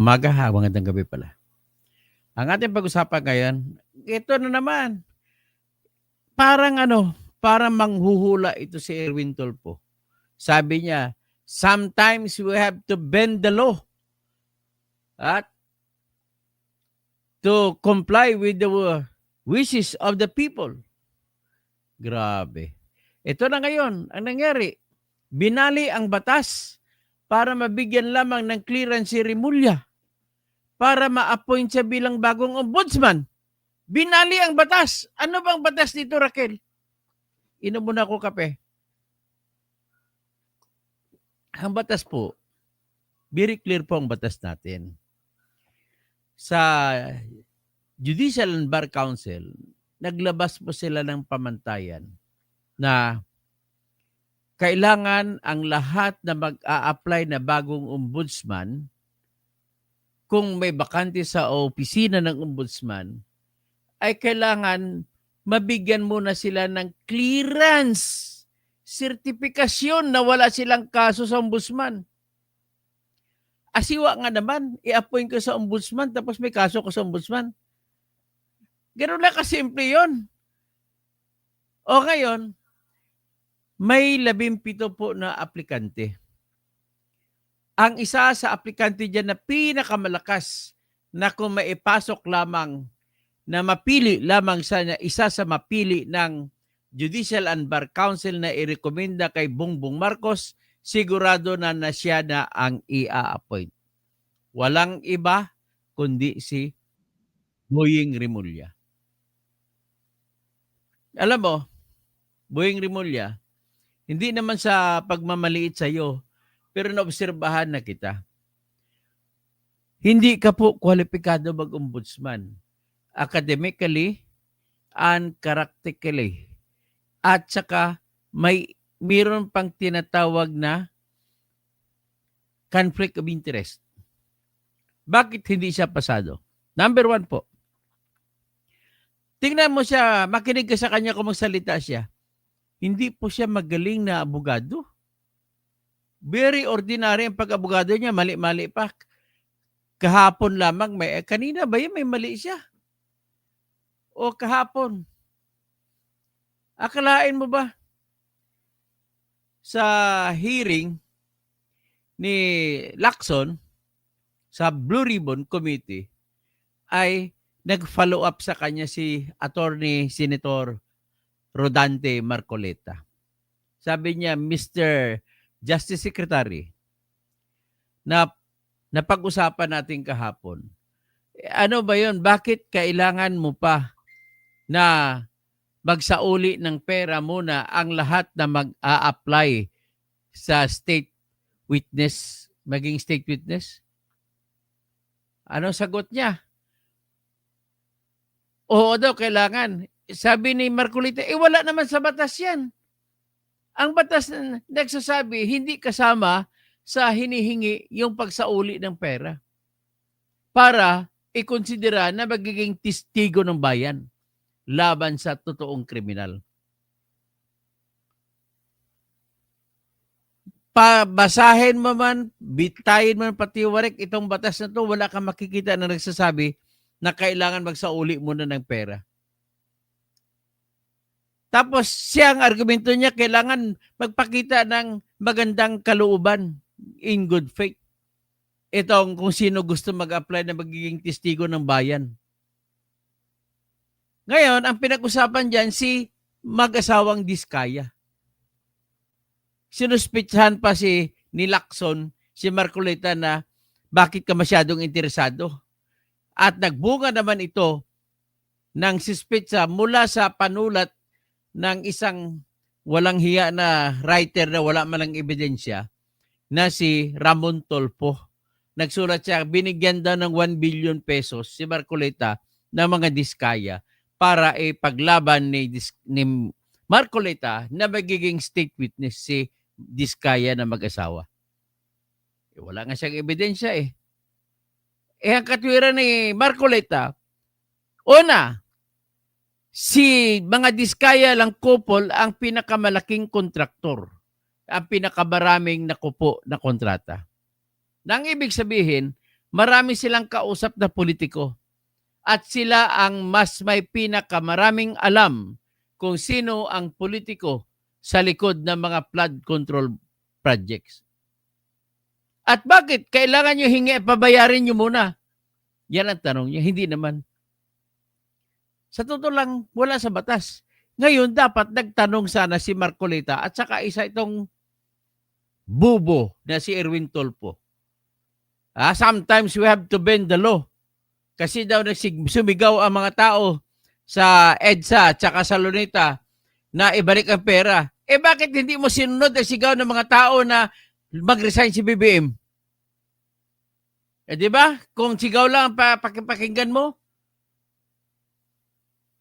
Umaga, magandang gabi pala. Ang ating pag-usapan ngayon, ito na naman, parang manghuhula ito si Erwin Tulfo. Sabi niya, sometimes we have to bend the law at to comply with the wishes of the people. Grabe. Ito na ngayon, ang nangyari, binali ang batas para mabigyan lamang ng clearance si Rimulya para ma-appoint siya bilang bagong ombudsman. Binali ang batas. Ano bang batas dito, Raquel? Inom muna ako kape. Ang batas po, very clear po ang batas natin. Sa Judicial and Bar Council, naglabas po sila ng pamantayan na kailangan ang lahat na mag-a-apply na bagong ombudsman, kung may bakante sa opisina ng ombudsman, ay kailangan mabigyan muna sila ng clearance, sertifikasyon na wala silang kaso sa ombudsman. Asiwa nga naman, i-appoint ko sa ombudsman tapos may kaso ko sa ombudsman. Ganun lang kasimple yun. O ngayon, may 17 po na aplikante. Ang isa sa aplikante dyan na pinakamalakas na kung maipasok lamang na mapili lamang sa isa sa mapili ng Judicial and Bar Council na irekomenda kay Bongbong Marcos, sigurado na siya na ang i-appoint. Walang iba kundi si Boying Rimulya. Alam mo, Boying Rimulya, hindi naman sa pagmamaliit sa iyo, pero naobserbahan na kita. Hindi ka po kwalipikado mag-ombudsman. Academically and characterically. At saka mayroon pang tinatawag na conflict of interest. Bakit hindi siya pasado? Number 1 po. Tingnan mo siya, makinig ka sa kanya kung magsalita siya. Hindi po siya magaling na abogado. Very ordinary ang pag-abogado niya, mali-mali pa. Kahapon lamang, kanina ba yun may mali siya? O kahapon? Akalain mo ba sa hearing ni Lacson sa Blue Ribbon Committee ay nag-follow up sa kanya si Attorney Senator Rodante Marcoleta. Sabi niya, Mr. Justice Secretary, na napag-usapan natin kahapon. Ano ba yun? Bakit kailangan mo pa na magsauli ng pera muna ang lahat na mag-a-apply sa state witness, maging state witness? Ano sagot niya? Oo daw, kailangan. Sabi ni Marcolita, wala naman sa batas yan. Ang batas na nagsasabi, hindi kasama sa hinihingi yung pagsauli ng pera para ikonsidera na magiging testigo ng bayan laban sa totoong kriminal. Basahin mo man, bitayin mo man patiwarik itong batas na to, wala kang makikita na nagsasabi na kailangan magsauli muna ng pera. Tapos siya ang argumento niya, kailangan magpakita ng magandang kalooban in good faith. Itong kung sino gusto mag-apply na magiging testigo ng bayan. Ngayon, ang pinag-usapan dyan si mag-asawang Diskaya. Sinuspitsahan pa ni Lacson, si Marcoleta na bakit ka masyadong interesado. At nagbunga naman ito ng sispitsa mula sa panulat ng isang walang hiya na writer na wala man ng ebidensya na si Ramon Tulfo. Nagsulat siya, binigyan daw ng 1 billion pesos si Marcoleta ng mga Diskaya para ipaglaban ni Marcoleta na magiging state witness si Diskaya na mag-asawa. Wala nga siyang ebidensya eh. Ang katwiran ni Marcoleta, una, si mga Diskaya lang couple ang pinakamalaking kontraktor, ang pinakamaraming nakupo na kontrata. Nang ibig sabihin, marami silang kausap na politiko. At sila ang mas may pinakamaraming alam kung sino ang politiko sa likod ng mga flood control projects. At bakit? Kailangan nyo hingi at pabayarin nyo muna. Yan ang tanong niya. Hindi naman. Sa totoo lang, wala sa batas. Ngayon, dapat nagtanong sana si Marcolita at saka isa itong bubo na si Erwin Tulfo. Sometimes we have to bend the law. Kasi daw sumigaw ang mga tao sa EDSA at saka sa Luneta na ibalik ang pera. Bakit hindi mo sinunod ang sigaw ng mga tao na mag-resign si BBM? Di ba? Kung sigaw lang pakinggan mo,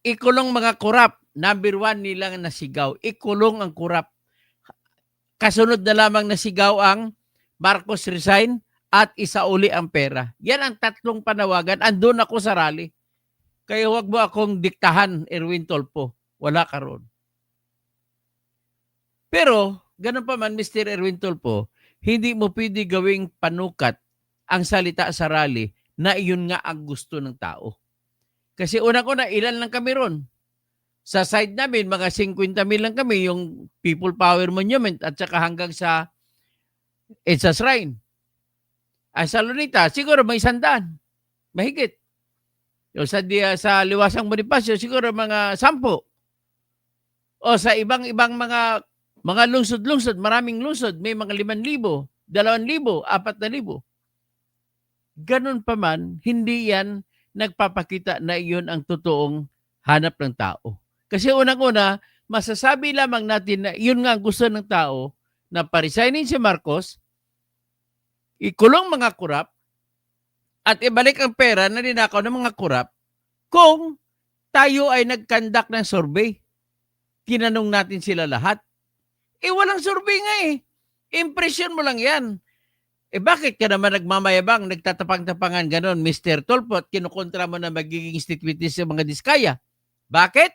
ikulong mga korap. Number 1 nilang nasigaw. Ikulong ang korap. Kasunod na lamang nasigaw ang Marcos resign at isauli ang pera. Yan ang tatlong panawagan. Andun ako sa rally. Kaya huwag mo akong diktahan, Erwin Tulfo. Wala ka ron. Pero, ganun pa man, Mr. Erwin Tulfo, hindi mo pwede gawing panukat ang salita sa rally na iyon nga ang gusto ng tao. Kasi unang-una, ilan lang kami ron? Sa side namin, mga 50,000 lang kami, yung People Power Monument at saka hanggang sa EDSA Shrine. Sa Luneta, siguro may 100. Mahigit. Yung sa Liwasang Bonifacio, siguro mga 10. O sa ibang mga lungsod-lungsod, maraming lungsod, may mga 5,000, 2,000, 4,000. Ganun pa man, hindi yan nagpapakita na iyon ang totoong hanap ng tao. Kasi unang-una, masasabi lamang natin na iyon nga ang gusto ng tao na pa-resignin si Marcos, ikulong mga korap, at ibalik ang pera na ninakaw ng mga korap kung tayo ay nag-conduct ng survey. Tinanong natin sila lahat. Walang survey nga eh. Impression mo lang yan. Bakit ka naman nagmamayabang, nagtatapang-tapangan ganon, Mr. Tulfo, at kinukontra mo na magiging state witness sa mga Diskaya? Bakit?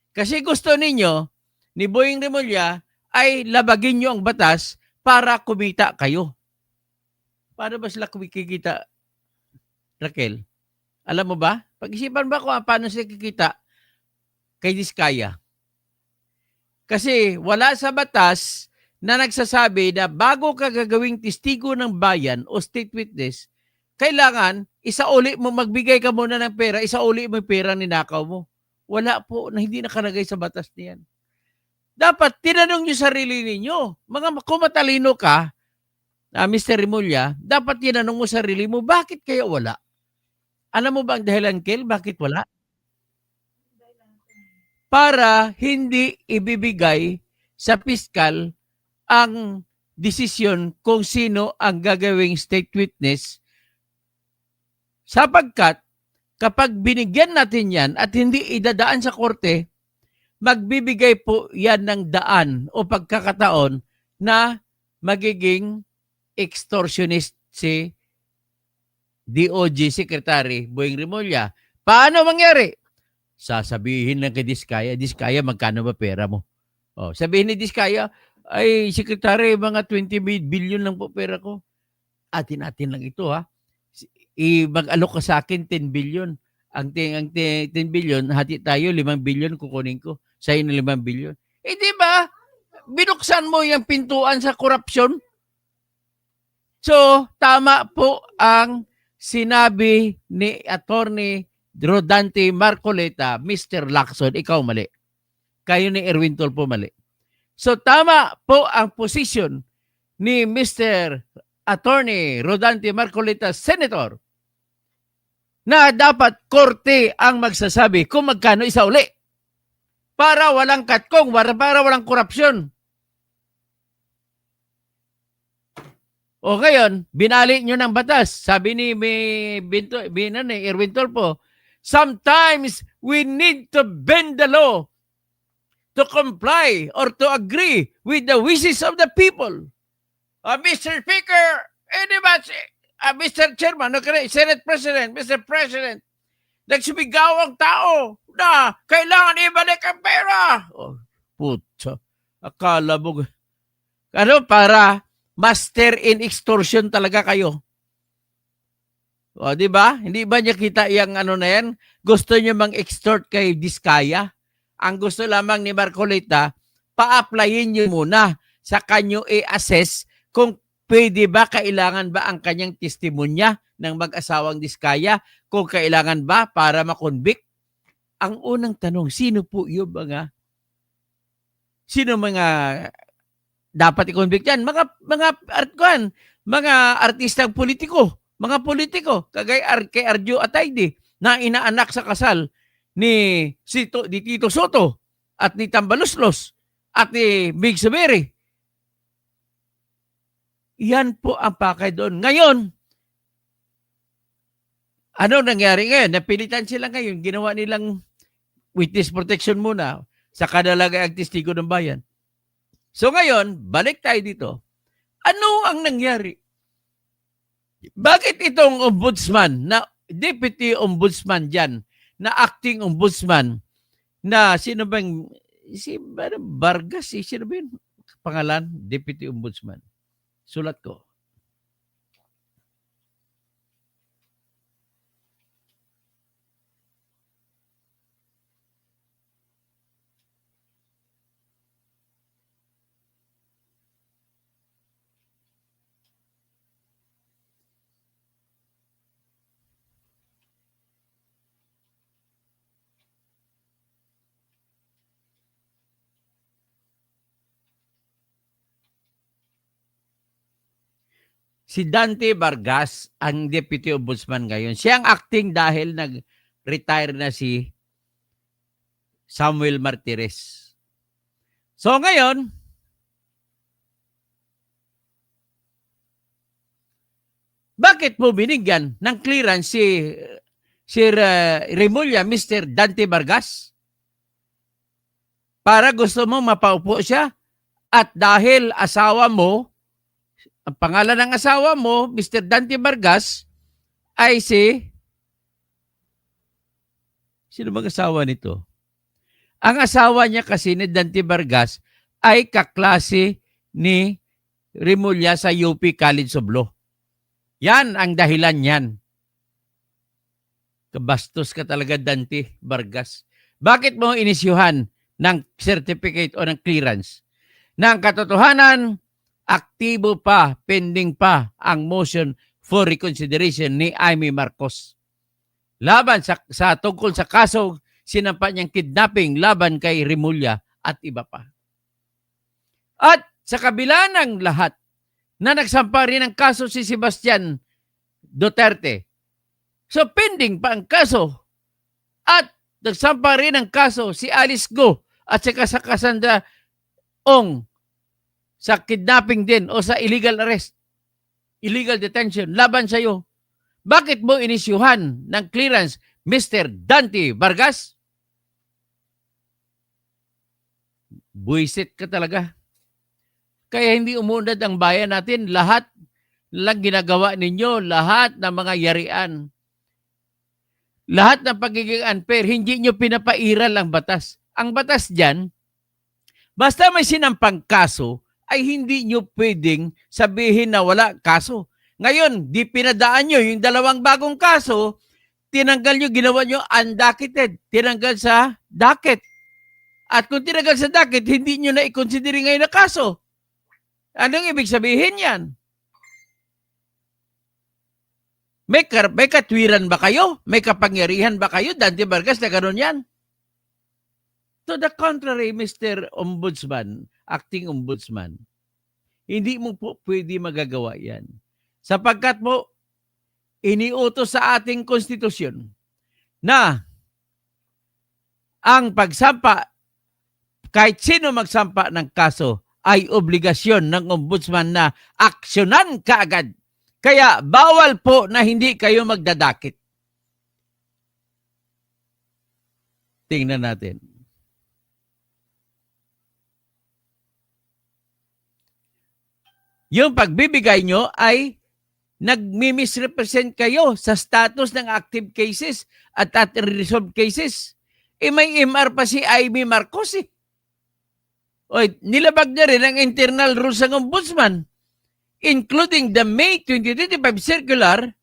Kasi gusto ninyo, ni Boying Remulla, ay labagin nyo ang batas para kumita kayo. Paano ba sila kumikita, Raquel? Alam mo ba? Pag-isipan ba kung paano sila kikita kay Diskaya? Kasi wala sa batas na nagsasabi na bago ka gagawing testigo ng bayan o state witness, kailangan isauli mo, magbigay ka muna ng pera, isauli mo yung pera ninakaw mo. Wala po, na hindi nakalagay sa batas niyan. Dapat tinanong nyo sarili ninyo. Kung matalino ka, Mr. Remulla, dapat tinanong mo sarili mo, bakit kaya wala? Alam mo ba ang dahilan, Kel? Bakit wala? Para hindi ibibigay sa piskal ang desisyon kung sino ang gagawing state witness, sapagkat kapag binigyan natin yan at hindi idadaan sa korte, magbibigay po yan ng daan o pagkakataon na magiging extortionist si DOJ Secretary Boying Remulla. Paano mangyari? Sasabihin lang kay Diskaya, magkano ba pera mo? Sabihin ni Diskaya, ay Secretary, mga 20 billion lang po pera ko. Atin lang ito ha. Mag-alok ka sa akin 10 billion. Ang 10 billion, hati tayo, 5 billion kukunin ko. Sa'yo na 5 billion. Di ba? Binuksan mo yung pintuan sa korupsyon. So, tama po ang sinabi ni Attorney Rodante Marcolita, Mr. Lacson, ikaw mali. Kayo ni Erwin Tulfo mali. So, tama po ang position ni Mr. Attorney Rodante Marcolita, Senator, na dapat korte ang magsasabi kung magkano isauli para walang katkong, para walang korupsyon. O ngayon, binalik nyo ng batas. Sabi ni Erwin Tulfo, sometimes we need to bend the law to comply or to agree with the wishes of the people. Mr. Speaker, Mr. Chairman, Senate President, Mr. President, nagsumigaw ang tao na kailangan ibalik ang pera. Puto, akala mo, para master in extortion talaga kayo. O, di ba? Hindi ba niya kita yung ano na yan? Gusto niyo mang-extort kay Diskaya? Ang gusto lamang ni Marcolita, pa-applyin niyo muna sa kanyo i-assess kung pwede ba, kailangan ba ang kanyang testimonya ng mag-asawang Diskaya, kung kailangan ba para makonvict. Ang unang tanong, sino po yung sino mga dapat i-convict yan? Mga artistang politiko, mga politiko, kay Arjo Atayde, na inaanak sa kasal ni Tito Soto at ni Tambaluslos at ni Big Saberi. Yan po ang pakay doon. Ngayon, ano nangyari ngayon? Napilitan sila ngayon. Ginawa nilang witness protection muna sa kadalaga ang testigo ng bayan. So ngayon, balik tayo dito. Ano ang nangyari? Bakit itong ombudsman na deputy ombudsman dyan, na acting ombudsman, na sino bang, si Vargas, sino ba yung pangalan? Deputy ombudsman. Sulat ko. Si Dante Vargas ang deputy ombudsman ngayon. Siya ang acting dahil nag-retire na si Samuel Martires. So ngayon, bakit po binigyan ng clearance si Remulla, Mr. Dante Vargas? Para gusto mo mapaupo siya? At dahil asawa mo, ang pangalan ng asawa mo, Mr. Dante Vargas, ay sino bang asawa nito? Ang asawa niya kasi ni Dante Vargas ay kaklase ni Remulla sa UP College of Law. Yan ang dahilan yan. Kabastos ka talaga, Dante Vargas. Bakit mo inisyuhan ng certificate o ng clearance? Ng katotohanan, aktibo pa, pending pa ang motion for reconsideration ni Amy Marcos. Laban sa tungkol sa kaso sinampa niyang kidnapping laban kay Remulla at iba pa. At sa kabila ng lahat na nagsampa rin ng kaso si Sebastian Duterte. So pending pa ang kaso. At nagsampa rin ng kaso si Alice Go at saka sa Cassandra Ong sa kidnapping din o sa illegal arrest, illegal detention, laban sa iyo. Bakit mo inisyuhan ng clearance, Mr. Dante Vargas? Buisit ka talaga. Kaya hindi umunad ang bayan natin. Lahat lang ginagawa ninyo, lahat ng mga yarian, lahat ng pagiging unfair, hindi nyo pinapairal ang batas. Ang batas dyan, basta may sinampang kaso, ay hindi nyo pwedeng sabihin na wala kaso. Ngayon, di pinadaan nyo yung dalawang bagong kaso, tinanggal nyo, ginawa nyo undocketed, tinanggal sa docket. At kung tinanggal sa docket, hindi nyo na i-consider ngayon na kaso. Anong ibig sabihin yan? May katwiran ba kayo? May kapangyarihan ba kayo, Dante Vargas, na gano'n yan? To the contrary, Mr. Ombudsman, acting ombudsman, hindi mo po pwede magagawa yan. Sapagkat mo, iniutos sa ating konstitusyon na ang pagsampa, kahit sino magsampa ng kaso, ay obligasyon ng ombudsman na aksyonan kaagad. Kaya bawal po na hindi kayo magdadakit. Tingnan natin. Yung pagbibigay nyo ay nagmi-misrepresent kayo sa status ng active cases at unresolved cases. May MR pa si Amy Marcos eh. O, nilabag na rin ang internal rules ng ombudsman, including the May 2025 circular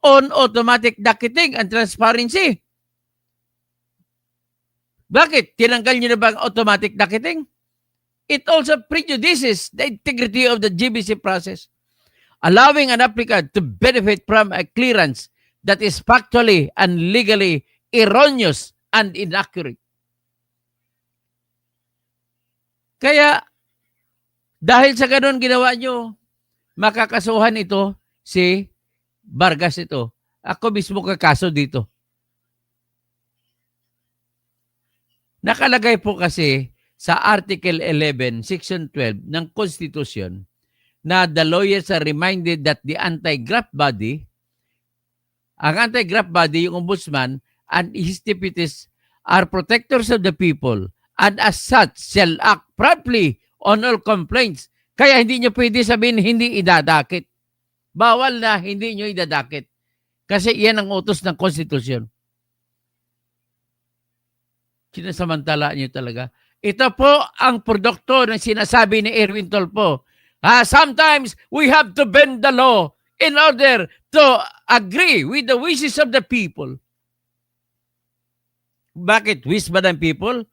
on automatic docketing and transparency. Bakit? Tinanggal nyo na ba ang automatic docketing? It also prejudices the integrity of the GBC process, allowing an applicant to benefit from a clearance that is factually and legally erroneous and inaccurate. Kaya, dahil sa ganun ginawa nyo, makakasuhan ito si Vargas ito. Ako mismo kakaso dito. Nakalagay po kasi sa Article 11, Section 12 ng Constitution na the lawyers are reminded that the anti-graft body, ang anti-graft body, yung ombudsman and his deputies are protectors of the people and as such shall act promptly on all complaints. Kaya hindi nyo pwede sabihin hindi idadakit. Bawal na hindi nyo idadakit. Kasi yan ang utos ng Constitution. Sinasamantala nyo talaga. Ito po ang produkto ng sinasabi ni Erwin Tulfo. Sometimes we have to bend the law in order to agree with the wishes of the people. Bakit? Wish ba ng people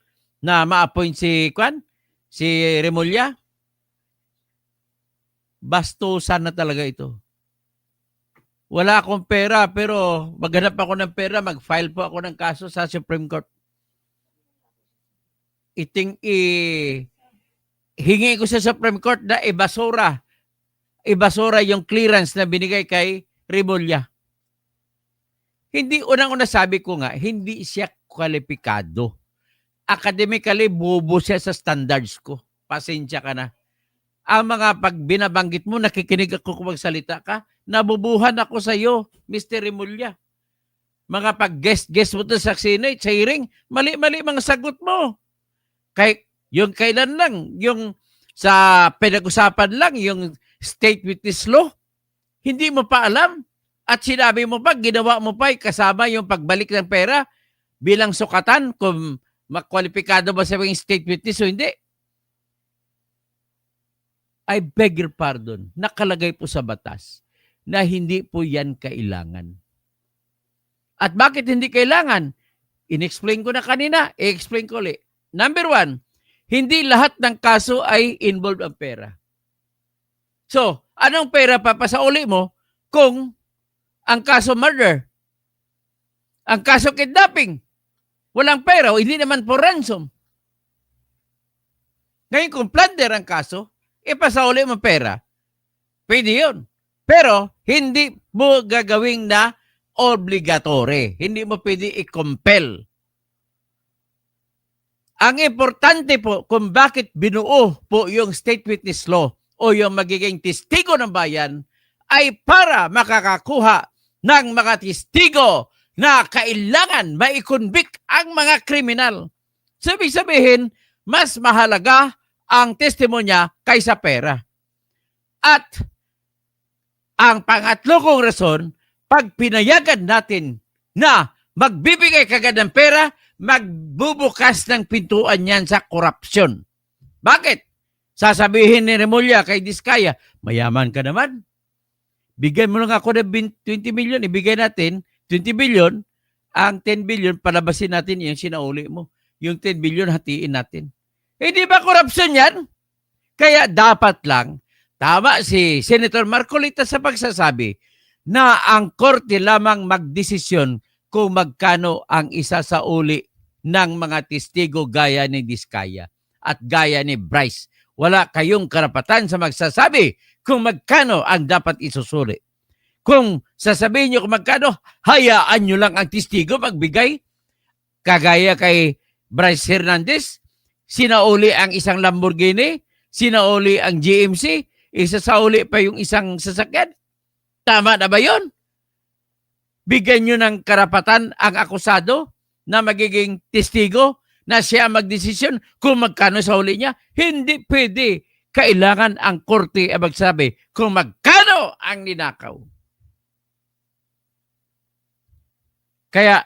na ma-appoint si Remulla? Bastusan na talaga ito. Wala akong pera pero maghanap ako ng pera, mag-file po ako ng kaso sa Supreme Court. Hingi ko sa Supreme Court na ibasura yung clearance na binigay kay Remulla. Hindi, unang-una sabi ko nga, hindi siya kwalipikado. Academically, bobo siya sa standards ko. Pasensya ka na. Ang mga pag binabanggit mo, nakikinig ako kung magsalita ka, nabubuhan ako sa iyo, Mr. Remulla. Mga pag-guest mo to sa Senate, sa hearing, mali-mali mga sagot mo. Yung kailan lang, yung sa pinag-usapan lang, yung state witness law, hindi mo pa alam. At sinabi mo pa, ginawa mo pa, kasama yung pagbalik ng pera bilang sukatan kung makwalipikado ba sa yung state witness o hindi. I beg your pardon, nakalagay po sa batas na hindi po yan kailangan. At bakit hindi kailangan? In-explain ko na kanina, i-explain ko ulit. Number 1, hindi lahat ng kaso ay involved ang pera. So, anong pera papasauli mo kung ang kaso murder, ang kaso kidnapping, walang pera o hindi naman po ransom? Ngayon kung plunder ang kaso, ipasauli mo pera, pwede yun. Pero hindi mo gagawing na obligatory. Hindi mo pwede i-compel. Ang importante po kung bakit binuo po yung state witness law o yung magiging testigo ng bayan ay para makakakuha ng mga testigo na kailangan maikonvict ang mga kriminal. Sabi sabihin, mas mahalaga ang testimonya kaysa pera. At ang pangatlo kong rason, pag pinayagan natin na magbibigay kagad ng pera, magbubukas ng pintuan yan sa korupsyon. Bakit? Sasabihin ni Remulla kay Diskaya, mayaman ka naman. Bigyan mo lang ako ng 20 million, ibigay natin 20 billion, ang 10 billion, palabasin natin yung sinauli mo. Yung 10 billion, hatiin natin. Hindi ba korupsyon yan? Kaya dapat lang, tama si Senator Marcolita sa pagsasabi na ang korte lamang magdesisyon kung magkano ang isa sa uli ng mga testigo gaya ni Diskaya at gaya ni Bryce. Wala kayong karapatan sa magsasabi kung magkano ang dapat isusuli. Kung sasabihin nyo kung magkano, hayaan nyo lang ang testigo magbigay. Kagaya kay Bryce Hernandez, sinauli ang isang Lamborghini, sinauli ang GMC, isasauli pa yung isang sasakyan. Tama na ba yun? Bigyan nyo ng karapatan ang akusado na magiging testigo na siya magdesisyon kung magkano sa huli niya. Hindi pwede. Kailangan ang korte ay magsabi kung magkano ang ninakaw. Kaya,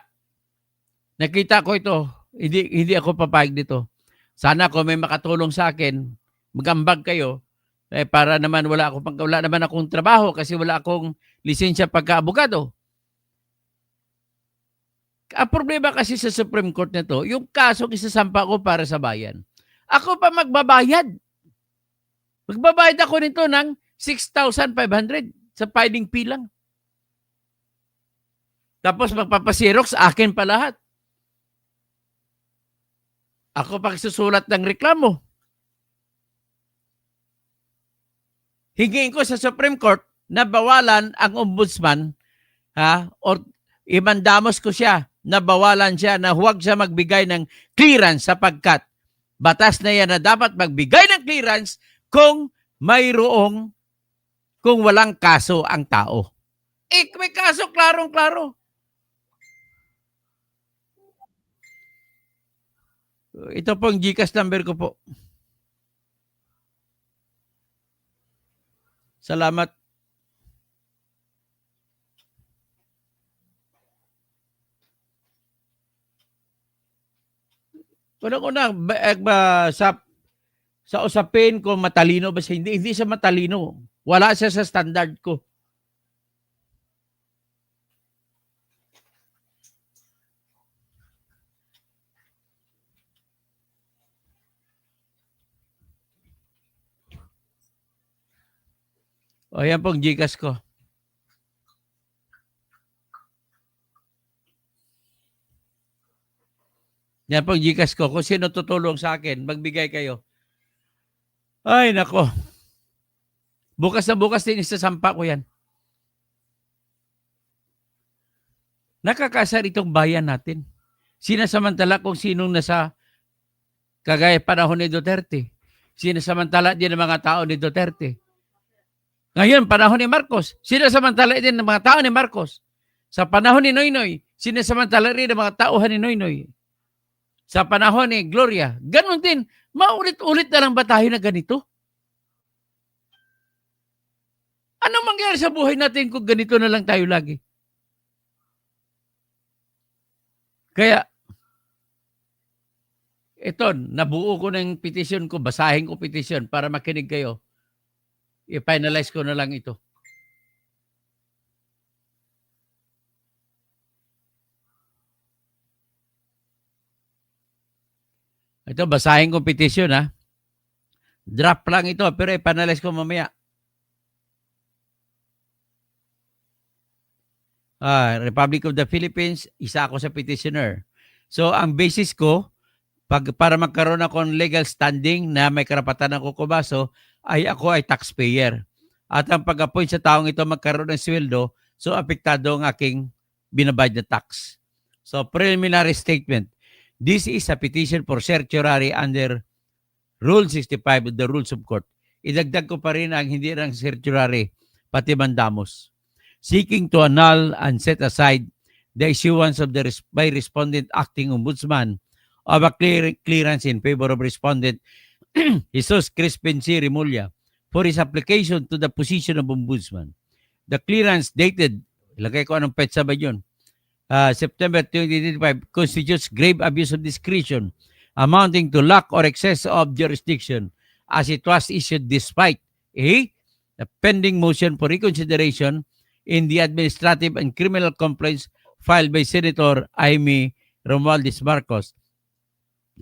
nakita ko ito, hindi ako papayag dito. Sana kung may makatulong sa akin, magambag kayo, para naman wala naman akong trabaho kasi wala akong lisensya pagka-abogado. Ang problema kasi sa Supreme Court na to, yung kasong isasampa ko para sa bayan. Ako pa magbabayad. Magbabayad ako nito ng 6,500 sa filing fee lang. Tapos magpapasirox, akin pa lahat. Ako pa susulat ng reklamo. Hingin ko sa Supreme Court na bawalan ang ombudsman, or imandamos ko siya na bawalan siya na huwag siya magbigay ng clearance sapagkat batas na yan na dapat magbigay ng clearance kung walang kaso ang tao. May kaso, klarong-klaro. Ito po ang GCash number ko po. Salamat. Unang-una, sa usapin kung matalino ba siya, hindi siya matalino. Wala siya sa standard ko. O, yan pong GCash ko. Yan pong GCash ko. Kung sino tutulong sa akin, magbigay kayo. Ay, nako. Bukas na bukas din isasampa ko yan. Nakakasar itong bayan natin. Sinasamantala kung sinong nasa kagaya panahon ni Duterte. Sinasamantala din ng mga tao ni Duterte. Ngayon, panahon ni Marcos, sinasamantala din ng mga tao ni Marcos. Sa panahon ni Noynoy, sinasamantala rin ng mga tauhan ni Noynoy. Sa panahon ni Gloria, ganun din. Maulit-ulit na lang ba tayo na ganito? Anong mangyari sa buhay natin kung ganito na lang tayo lagi? Kaya, ito, nabuo ko ng petition ko, basahin ko petition para makinig kayo. I-finalize ko na lang ito. Ito, basahin ko petition, ha. Draft lang ito, pero i-finalize ko mamaya. Republic of the Philippines, isa ako sa petitioner. So, ang basis ko, para magkaroon ako ng legal standing na may karapatan ako kumaso, ay ako ay taxpayer. At ang pag-appoint sa taong ito magkaroon ng sweldo, so apektado ang aking binabayad na tax. So, preliminary statement. This is a petition for certiorari under Rule 65 of the Rules of Court. Idagdag ko pa rin ang hindi lang certiorari, pati mandamos. Seeking to annul and set aside the issuance of the by respondent acting ombudsman of a clearance in favor of respondent Jesus Crispin C. Remulla for his application to the position of ombudsman. The clearance dated, ilagay ko anong petsa ba yun, September 2025, constitutes grave abuse of discretion amounting to lack or excess of jurisdiction as it was issued despite the pending motion for reconsideration in the administrative and criminal complaints filed by Senator Jaime Romualdez Marcos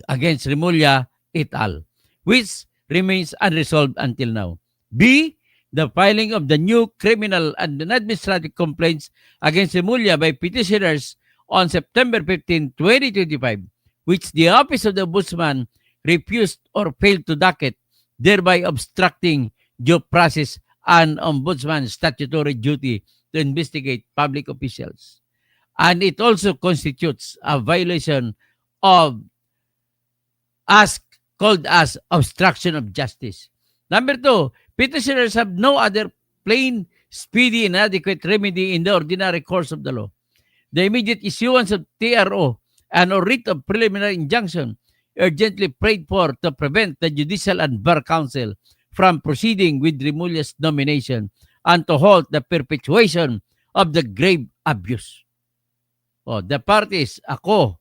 against Remulla et al., which remains unresolved until now. B, the filing of the new criminal and administrative complaints against Remulla by petitioners on September 15, 2025, which the Office of the Ombudsman refused or failed to docket, thereby obstructing due process and Ombudsman's statutory duty to investigate public officials. And it also constitutes a violation of called as obstruction of justice. Number 2, petitioners have no other plain, speedy, and adequate remedy in the ordinary course of the law. The immediate issuance of TRO and or writ of preliminary injunction urgently prayed for to prevent the Judicial and Bar Council from proceeding with Remulla's nomination and to halt the perpetuation of the grave abuse. The parties, ako,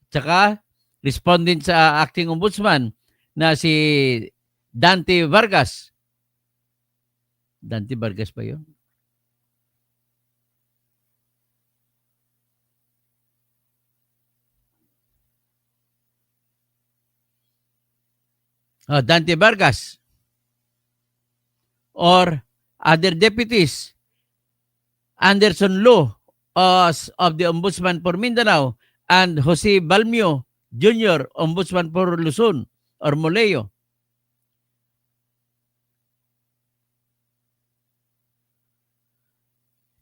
tsaka respondent sa acting ombudsman na si Dante Vargas. Dante Vargas ba yun? Dante Vargas, or other deputies, Anderson Lo of the Ombudsman for Mindanao, and Jose Balmio Jr., Ombudsman for Luzon or Moleo.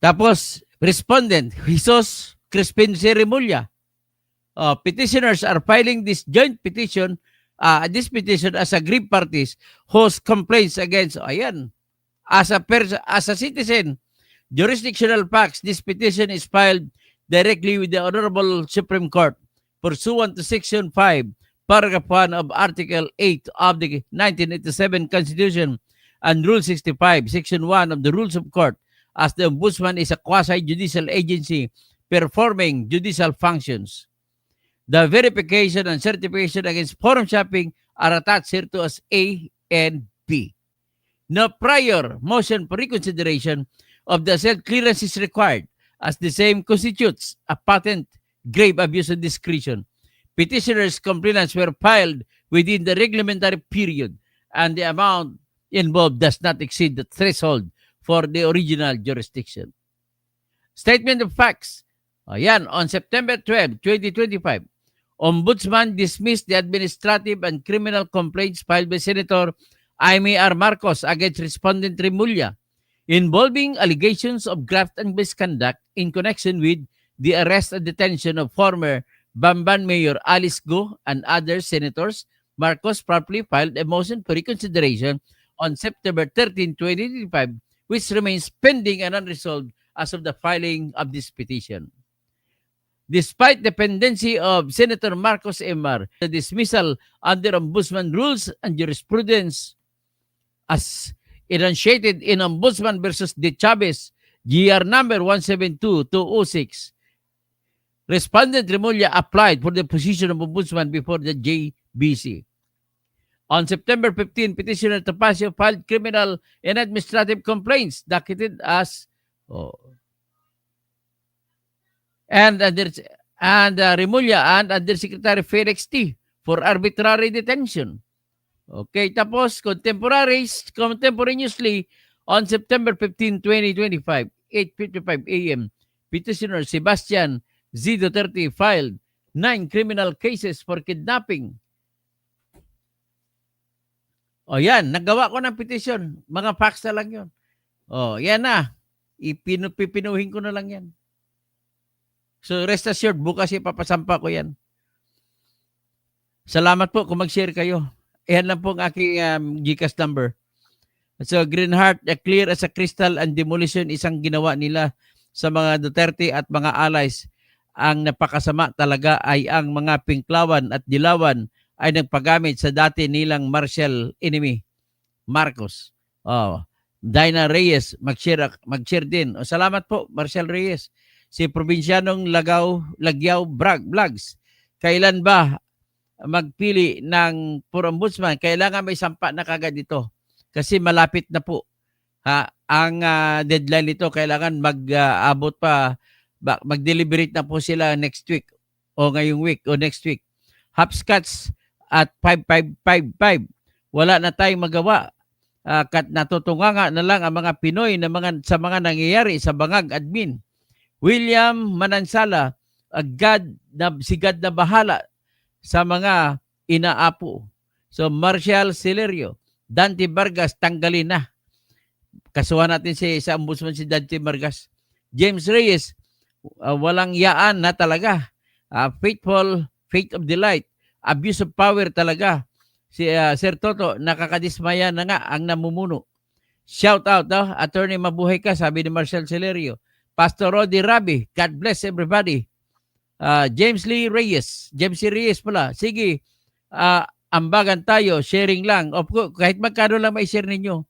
Tapos, respondent, Jesus Crispin Remulla. Petitioners are filing this joint petition, this petition as aggrieved parties whose complaints against, ayan, as a citizen, jurisdictional facts, this petition is filed directly with the Honorable Supreme Court pursuant to Section 5, Paragraph 1 of Article 8 of the 1987 Constitution and Rule 65, Section 1 of the Rules of Court, as the Ombudsman is a quasi-judicial agency performing judicial functions. The verification and certification against forum shopping are attached here to as A and B. No prior motion for reconsideration of the self-clearance is required, as the same constitutes a patent grave abuse of discretion. Petitioners' complaints were filed within the reglementary period, and the amount involved does not exceed the threshold for the original jurisdiction. Statement of facts. Ayan, on September 12, 2025, Ombudsman dismissed the administrative and criminal complaints filed by Senator Amy R. Marcos against Respondent Remulla, involving allegations of graft and misconduct in connection with the arrest and detention of former Bamban Mayor Alice Go and other senators. Marcos promptly filed a motion for reconsideration on September 13, 2025, which remains pending and unresolved as of the filing of this petition. Despite the pendency of Senator Marcos MR, the dismissal under Ombudsman rules and jurisprudence as enunciated in Ombudsman versus De Chavez, GR number 172206, Respondent Remulla applied for the position of Ombudsman before the JBC. On September 15, Petitioner Topacio filed criminal and administrative complaints docketed as Remulla and Undersecretary Felix T. for arbitrary detention. Okay, tapos contemporaneously on September 15, 2025, 8:55 a.m., Petitioner Sebastian Z. Duterte filed 9 criminal cases for kidnapping. Yan, nagawa ko ng petition. Mga facts na lang yun. Yan na. Pipinuhin ko na lang yan. So rest assured, bukas ipapasampa ko yan. Salamat po kung mag-share kayo. Yan lang po ang aking GCash number. So Greenheart, clear as a crystal and demolition, isang ginawa nila sa mga Duterte at mga allies. Ang napakasama talaga ay ang mga Pinklawan at Dilawan ay nagpagamit sa dati nilang martial enemy, Marcos. Dinah Reyes, mag-share din. Salamat po, Marcial Reyes. Si Probinsyanong Lagyaw Vlogs. Kailan ba magpili ng Ombudsman? Kailangan may sampa na kagad dito. Kasi malapit na po. Ang deadline nito, kailangan mag-abot pa, mag-deliberate na po sila next week o ngayong week o next week. Hopscotch at 5555. Wala na tayong magawa. Natutunganga na lang ang mga Pinoy sa mga nangyayari sa bangag admin. William Manansala, si God na bahala sa mga inaapo. So Marcial Celerio, Dante Vargas, tanggalin na. Kasuhan natin sa Ombudsman si Dante Vargas. James Reyes, walang yaan na talaga. Faith of Delight, abuse of power talaga. Si Sir Toto, nakakadismaya na nga ang namumuno. Shout out, Attorney Mabuhay ka, sabi ni Marcial Celerio. Pastor Rodi Rabi, God bless everybody. James Lee Reyes, James C. Reyes pala. Sige, ambagan tayo, sharing lang. Of course, kahit magkano lang may share ninyo.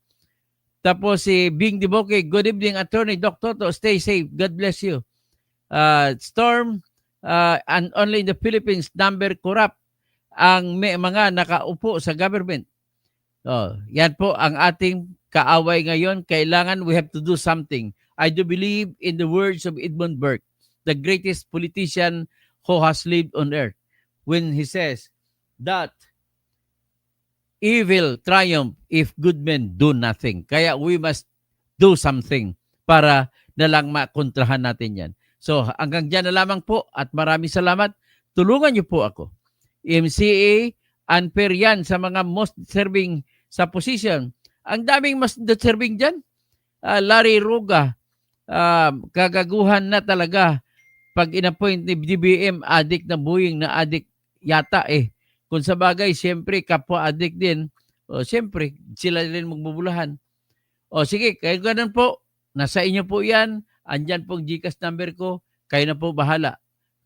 Tapos si Bing Diboke, good evening, Attorney Doc Toto, stay safe, God bless you. Storm, and only in the Philippines, number corrupt ang may mga nakaupo sa government. Yan po ang ating kaaway ngayon. Kailangan we have to do something. I do believe in the words of Edmund Burke, the greatest politician who has lived on earth, when he says that evil triumph if good men do nothing. Kaya we must do something para na lang makontrahan natin yan. So hanggang dyan na lamang po at maraming salamat. Tulungan niyo po ako. MCA, unfair yan sa mga most deserving sa position. Ang daming most deserving dyan. Larry Ruga, kagaguhan na talaga. Pag inappoint ni DBM, adik na buwing na adik yata eh. Kung sa bagay, siyempre kapwa adik din. O siyempre, sila rin magbubulahan. O sige, kayo ganun po. Nasa inyo po yan. Andyan pong GCash number ko. Kayo na po bahala.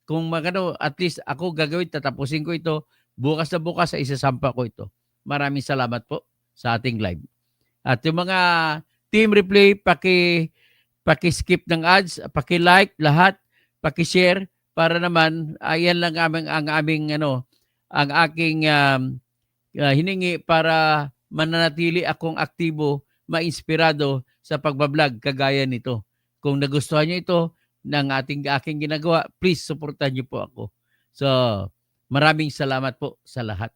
Kung magano, at least ako gagawin, tatapusin ko ito. Bukas na bukas, isasampa ko ito. Maraming salamat po sa ating live. At yung mga team replay, paki-skip ng ads, paki-like lahat, paki-share para naman ayan lang ang aking hiningi para mananatili akong aktibo, mainspirado sa pagbablog kagaya nito. Kung nagustuhan niyo ito ng aking ginagawa, please supportan niyo po ako. So, maraming salamat po sa lahat.